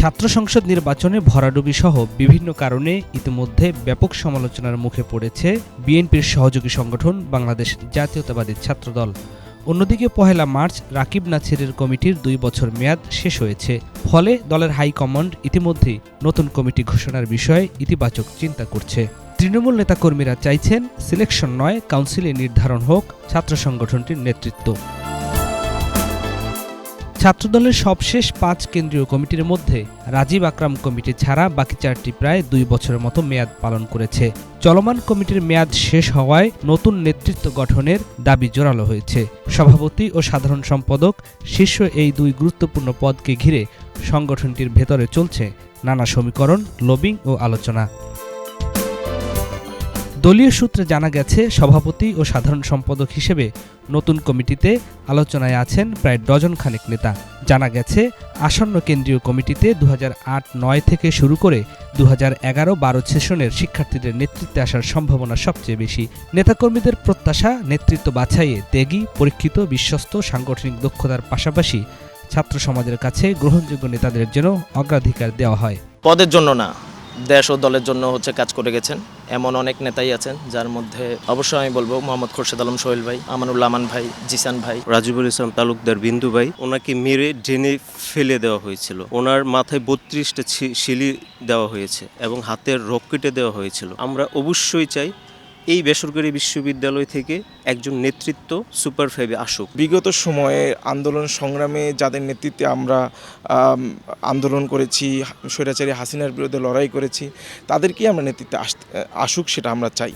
ছাত্র সংসদ নির্বাচনে ভরাডুবি সহ বিভিন্ন কারণে ইতিমধ্যে ব্যাপক সমালোচনার মুখে পড়েছে বিএনপির সহযোগী সংগঠন বাংলাদেশ জাতীয়তাবাদী ছাত্রদল। অন্যদিকে ১ মার্চ রাকিব নাছিরের কমিটির ২ বছর মেয়াদ শেষ হয়েছে। ফলে দলের হাইকমান্ড ইতিমধ্যেই নতুন কমিটি ঘোষণার বিষয়ে ইতিবাচক চিন্তা করছে। তৃণমূল নেতাকর্মীরা চাইছেন সিলেকশন নয়, কাউন্সিলে নির্ধারণ হোক ছাত্র সংগঠনটির নেতৃত্ব। ছাত্রদলের সবশেষ ৫ কেন্দ্রীয় কমিটির মধ্যে রাজীব আকরাম কমিটি ছাড়া বাকি ৪টি প্রায় ২ বছরের মতো মেয়াদ পালন করেছে। চলমান কমিটির মেয়াদ শেষ হওয়ায় নতুন নেতৃত্ব গঠনের দাবি জোরালো হয়েছে। সভাপতি ও সাধারণ সম্পাদক শীর্ষ এই ২ গুরুত্বপূর্ণ পদকে ঘিরে সংগঠনটির ভেতরে চলছে নানা সমীকরণ, লবিং ও আলোচনা। দলীয় সূত্রে জানা গেছে, সভাপতি ও সাধারণ সম্পাদক হিসেবে নতুন কমিটিতে আলোচনায় আছেন প্রায় ডজন খানেক নেতা। জানা গেছে, আসন্ন কেন্দ্রীয় কমিটিতে ২০০৮-৯ থেকে শুরু করে ২০১১-১২ সেশনের শিক্ষার্থীদের নেতৃত্বে আসার সম্ভাবনা সবচেয়ে বেশি। নেতাকর্মীদের প্রত্যাশা, নেতৃত্ব বাছাইয়ে ত্যাগী, পরীক্ষিত, বিশ্বস্ত, সাংগঠনিক দক্ষতার পাশাপাশি ছাত্র সমাজের কাছে গ্রহণযোগ্য নেতাদের যেন অগ্রাধিকার দেওয়া হয়। পদের জন্য না, দেশ ও দলের জন্য কাজ করে গেছেন এমন অনেক নেতাই আছেন, যার মধ্যে অবশ্যই আমি বলবো মোহাম্মদ খোরশেদ আলম সোহেল ভাই, আমানুল্লাহ আমান ভাই, জিসান ভাই, রাজিবুল ইসলাম তালুকদার বিন্দু ভাই। ওনাকে মেরে ড্রেনে ফেলে দেওয়া হয়েছিল। ওনার মাথায় ৩২টা শিলি দেওয়া হয়েছে এবং হাতের রক কেটে দেওয়া হয়েছিল। আমরা অবশ্যই চাই এই বেসরকারি বিশ্ববিদ্যালয় থেকে একজন নেতৃত্ব সুপার 5-এ আসুক। বিগত সময়ে আন্দোলন সংগ্রামে যাদের নেতৃত্বে আমরা আন্দোলন করেছি, স্বৈরাচারী হাসিনার বিরুদ্ধে লড়াই করেছি, তাদেরকেই আমরা নেতৃত্বে আসুক, সেটা আমরা চাই।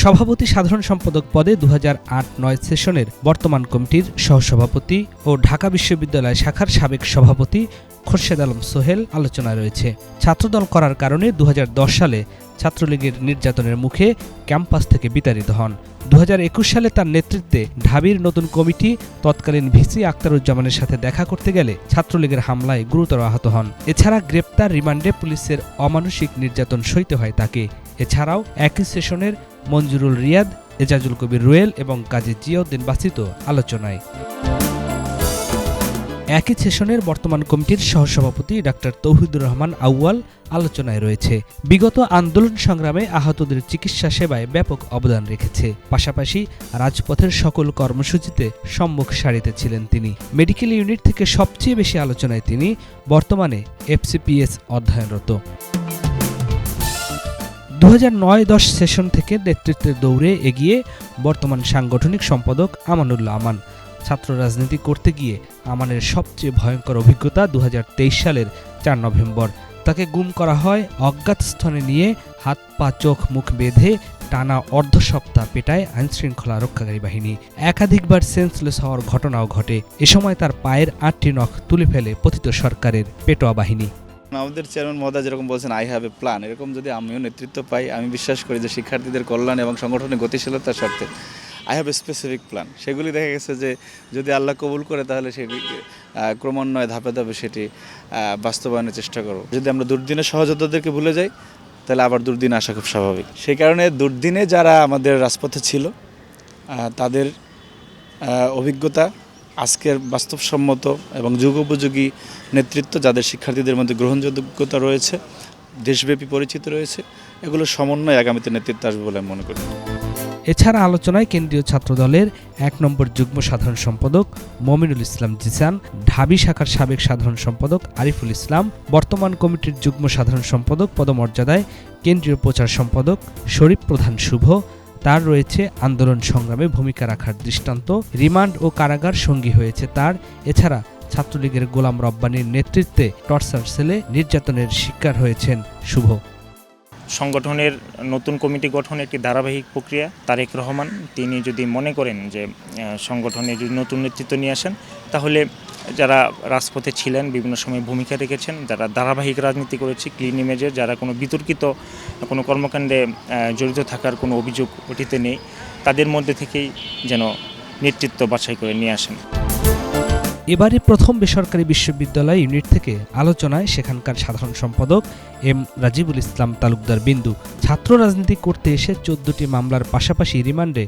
সভাপতি, সাধারণ সম্পাদক পদে ২০০৮-৯ সেশনের বর্তমান কমিটির সহসভাপতি ও ঢাকা বিশ্ববিদ্যালয় শাখার সাবেক সভাপতি খোরশেদ আলম সোহেল আলোচনায় রয়েছে। ছাত্রদল করার কারণে ২০১০ সালে ছাত্রলীগের নির্যাতনের মুখে ক্যাম্পাস থেকে বিতাড়িত হন। ২০২১ সালে তার নেতৃত্বে ঢাবির নতুন কমিটি তৎকালীন ভিসি আখতারুজ্জামানের সাথে দেখা করতে গেলে ছাত্রলীগের হামলায় গুরুতর আহত হন। এছাড়া গ্রেপ্তার, রিমান্ডে পুলিশের অমানসিক নির্যাতন সইতে হয় তাকে। এছাড়াও একই সেশনের মঞ্জুরুল রিয়াদ, এজাজুল কবির রুয়েল এবং কাজী জিয়াউদ্দিন বাসিত আলোচনায়। একই সেশনের বর্তমান কমিটির সহসভাপতি ডাক্তার তৌহিদুর রহমান আউয়াল আলোচনায় রয়েছে। বিগত আন্দোলন সংগ্রামে আহতদের চিকিৎসা সেবায় ব্যাপক অবদান রেখেছে। পাশাপাশি রাজপথের সকল কর্মসূচিতে সম্মুখ সারিতে ছিলেন তিনি। মেডিকেল ইউনিট থেকে সবচেয়ে বেশি আলোচনায় তিনি, বর্তমানে FCPS অধ্যয়নরত। ২০০৯-১০ সেশন থেকে নেতৃত্বের দৌড়ে এগিয়ে বর্তমান সাংগঠনিক সম্পাদক আমানুল্লাহ আমান। ছাত্র রাজনীতি করতে গিয়ে আমানের সবচেয়ে ভয়ঙ্কর অভিজ্ঞতা ২০২৩ সালের ৪ নভেম্বর। তাকে গুম করা হয়, অজ্ঞাত স্থানে নিয়ে হাত পা চোখ মুখ বেঁধে টানা অর্ধ সপ্তাহ পেটায় আইনশৃঙ্খলা রক্ষাকারী বাহিনী। একাধিকবার সেন্সলেস হওয়ার ঘটনাও ঘটে। এ সময় তার পায়ের ৮টি নখ তুলে ফেলে পতিত সরকারের পেটোয়া বাহিনী। আমাদের চেয়ারম্যান মহোদয় যেরকম বলছেন আই হ্যাভ এ প্ল্যান, এরকম যদি আমিও নেতৃত্ব পাই, আমি বিশ্বাস করি যে শিক্ষার্থীদের কল্যাণ এবং সংগঠনের গতিশীলতার স্বার্থে I have a specific plan. সেগুলি দেখা গেছে যে যদি আল্লাহ কবুল করে তাহলে সেটি ক্রমান্বয়ে ধাপে ধাপে সেটি বাস্তবায়নের চেষ্টা করব। যদি আমরা দুর্দিনের সহযোদ্ধাদেরকে ভুলে যাই তাহলে আবার দুর্দিনে আসা খুব স্বাভাবিক। সেই কারণে দুর্দিনে যারা আমাদের রাজপথে ছিল তাদের অভিজ্ঞতা, আজকের বাস্তবসম্মত এবং যুগোপযোগী নেতৃত্ব, যাদের শিক্ষার্থীদের মধ্যে গ্রহণযোগ্যতা রয়েছে, দেশব্যাপী পরিচিত রয়েছে, এগুলো সমন্বয়ে আগামীতে নেতৃত্ব আসবে বলে আমি মনে করি। এছাড়া আলোচনায় কেন্দ্রীয় ছাত্রদলের ১ নম্বর যুগ্ম সাধারণ সম্পাদক মমিনুল ইসলাম জিসান, ঢাবি শাখার সাবেক সাধারণ সম্পাদক আরিফুল ইসলাম, বর্তমান কমিটির যুগ্ম সাধারণ সম্পাদক পদমর্যাদায় কেন্দ্রীয় প্রচার সম্পাদক শরীফ প্রধান শুভ। তার রয়েছে আন্দোলন সংগ্রামে ভূমিকা রাখার দৃষ্টান্ত, রিমান্ড ও কারাগার সঙ্গী হয়েছে তার। এছাড়া ছাত্রলীগের গোলাম রব্বানীর নেতৃত্বে টর্চার সেলে নির্যাতনের শিকার হয়েছেন শুভ। সংগঠনের নতুন কমিটি গঠন একটি ধারাবাহিক প্রক্রিয়া। তারেক রহমান তিনি যদি মনে করেন যে সংগঠনে যদি নতুন নেতৃত্ব নিয়ে আসেন, তাহলে যারা রাজপথে ছিলেন, বিভিন্ন সময় ভূমিকা রেখেছেন, যারা ধারাবাহিক রাজনীতি করেছে, ক্লিন ইমেজের, যারা কোনো বিতর্কিত কোনো কর্মকাণ্ডে জড়িত থাকার কোনো অভিযোগ ওটিতে নেই, তাদের মধ্যে থেকেই যেন নেতৃত্ব বাছাই করে নিয়ে আসেন। এবারে প্রথম বেসরকারি বিশ্ববিদ্যালয় ইউনিট থেকে আলোচনায় সেখানকার সাধারণ সম্পাদক এম রাজিবুল ইসলাম তালুকদার বিন্দু। ছাত্র রাজনীতি করতে এসে 14টি মামলার পাশাপাশি রিমান্ডে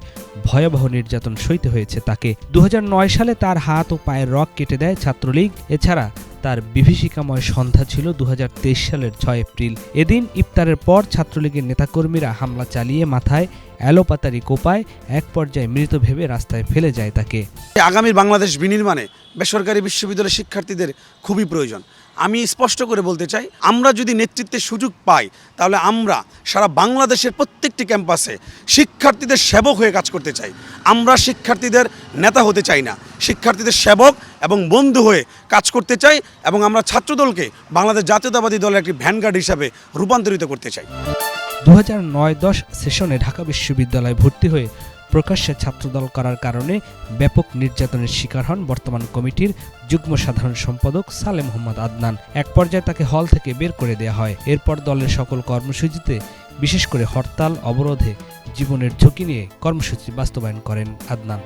ভয়াবহ নির্যাতন সইতে হয়েছে তাকে। ২০০৯ সালে তার হাত ও পায়ের রগ কেটে দেয় ছাত্রলীগ। এছাড়া তার বিভীষিকাময় সন্ধ্যা ছিল 2023 সালের 6 এপ্রিল। এদিন ইফতারের পর ছাত্রলীগের নেতাকর্মীরা হামলা চালিয়ে মাথায় অ্যালোপাতারি কোপায় এক পর্যায়ে মৃত ভেবে রাস্তায় ফেলে যায় তাকে। আগামী বাংলাদেশ বিনির্মাণে বেসরকারি বিশ্ববিদ্যালয়ের শিক্ষার্থীদের খুবই প্রয়োজন। আমি স্পষ্ট করে বলতে চাই, আমরা যদি নেতৃত্বের সুযোগ পাই তাহলে আমরা সারা বাংলাদেশের প্রত্যেকটি ক্যাম্পাসে শিক্ষার্থীদের সেবক হয়ে কাজ করতে চাই। আমরা শিক্ষার্থীদের নেতা হতে চাই না, শিক্ষার্থীদের সেবক এবং বন্ধু হয়ে কাজ করতে চাই এবং আমরা ছাত্রদলকে বাংলাদেশ জাতীয়তাবাদী দলের একটি ভ্যানগার্ড হিসাবে রূপান্তরিত করতে চাই। 2009-10 সেশনে ঢাকা বিশ্ববিদ্যালয়ে ভর্তি হয়ে প্রকাশ্যে ছাত্রদল করার কারণে ব্যাপক নির্যাতনের শিকার হন বর্তমান কমিটির যুগ্ম সাধারণ সম্পাদক সালেম মোহাম্মদ আদনান। এক পর্যায়ে তাকে হল থেকে বের করে দেওয়া হয়। এরপর দলের সকল কর্মসূচিতে, বিশেষ করে হরতাল অবরোধে জীবনের ঝুঁকি নিয়ে কর্মসূচি বাস্তবায়ন করেন আদনান।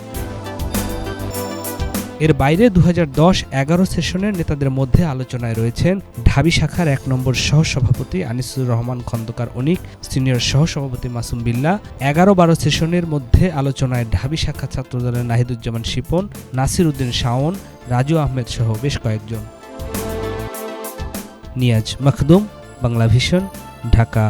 এর বাইরে 2010-11 সেশনের নেতাদের মধ্যে আলোচনায় রয়েছেন ঢাবি শাখার 1 নম্বর সহসভাপতি আনিসুর রহমান খন্দকার অনিক, সিনিয়র সহসভাপতি মাসুম বিল্লাহ। 11-12 সেশনের মধ্যে আলোচনায় ঢাবি শাখা ছাত্রদলের নাহিদুজ্জামান শিপন, নাসির উদ্দিন শাওন, রাজু আহমেদ সহ বেশ কয়েকজন। নিয়াজ মখদুম, বাংলা ভিশন, ঢাকা।